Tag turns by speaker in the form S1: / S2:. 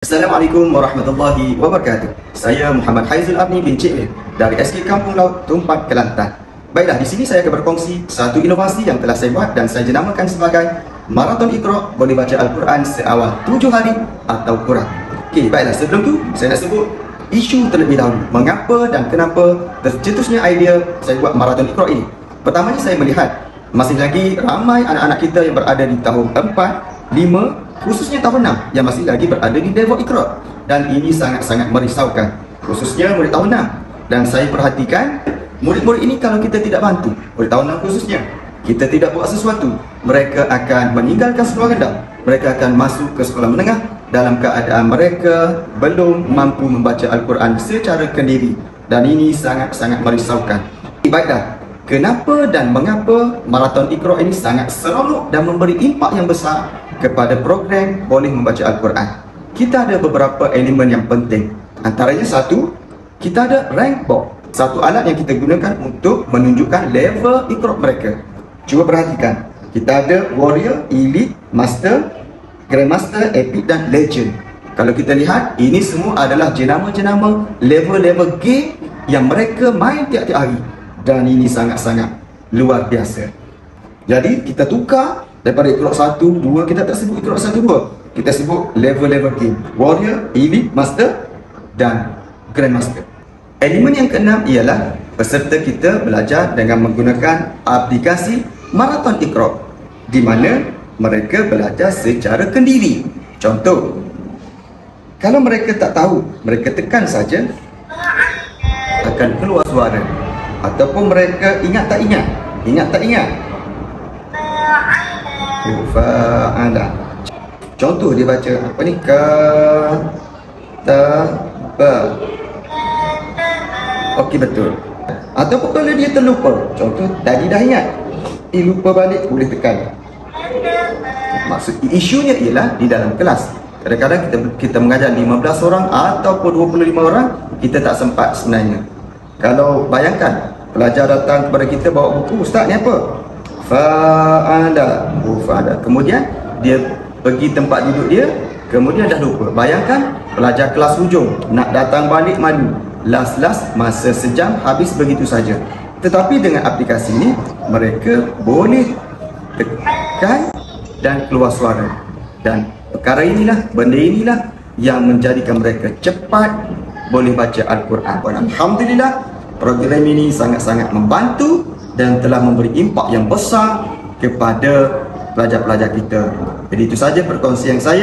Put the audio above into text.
S1: Assalamualaikum warahmatullahi wabarakatuh. Saya Muhammad Haizul Abni bin Cik Min dari SK Kampung Laut Tumpak, Kelantan. Baiklah, di sini saya akan berkongsi satu inovasi yang telah saya buat dan saya jenamakan sebagai Marathon Iqra boleh baca Al-Quran seawal 7 hari atau kurang. Okey, baiklah, sebelum tu saya nak sebut isu terlebih dahulu. Mengapa dan kenapa tercetusnya idea saya buat Marathon Iqra ini? Pertamanya saya melihat masih lagi ramai anak-anak kita yang berada di tahun 4, 5, khususnya tahun 6 yang masih lagi berada di level Iqra, dan ini sangat-sangat merisaukan, khususnya murid tahun 6. Dan saya perhatikan murid-murid ini, kalau kita tidak bantu, murid tahun 6 khususnya, kita tidak buat sesuatu, mereka akan meninggalkan sekolah rendah, mereka akan masuk ke sekolah menengah dalam keadaan mereka belum mampu membaca Al-Quran secara kendiri, dan ini sangat-sangat merisaukan. Baiklah, kenapa dan mengapa Marathon Iqra ini sangat seronok dan memberi impak yang besar kepada program boleh membaca Al-Quran? Kita ada beberapa elemen yang penting. Antaranya satu, kita ada rank board, satu alat yang kita gunakan untuk menunjukkan level Iqra mereka. Cuba perhatikan, kita ada Warrior, Elite, Master, Grandmaster, Epic dan Legend. Kalau kita lihat, ini semua adalah jenama-jenama level-level game yang mereka main tiap-tiap hari, dan ini sangat-sangat luar biasa. Jadi kita tukar daripada Iqra 1, 2, kita tak sebut Iqra 1, 2, kita sebut level-level game, Warrior, Elite, Master dan Grandmaster. Elemen yang keenam ialah peserta kita belajar dengan menggunakan aplikasi Marathon Iqra, di mana mereka belajar secara kendiri. Contoh, kalau mereka tak tahu, mereka tekan saja akan keluar suara, ataupun mereka ingat tak ingat, fa'ala. Contoh dia baca apa ni, kataba. Okey, betul. Ataupun kalau dia terlupa, contoh tadi dah ingat, lupa balik, boleh tekan. Maksud isunya ialah di dalam kelas, kadang-kadang kita mengajar 15 orang ataupun 25 orang, kita tak sempat sebenarnya. Kalau bayangkan pelajar datang kepada kita bawa buku, "Ustaz, ni apa?" Fa'ala, fa'ala. Kemudian dia pergi tempat duduk dia, kemudian dah lupa. Bayangkan pelajar kelas hujung nak datang balik malu, last masa sejam habis begitu saja. Tetapi dengan aplikasi ini mereka boleh tekan dan keluar suara, dan perkara inilah, benda inilah yang menjadikan mereka cepat boleh baca Al-Quran. Alhamdulillah, program ini sangat-sangat membantu dan telah memberi impak yang besar kepada pelajar-pelajar kita. Jadi itu saja perkongsian saya.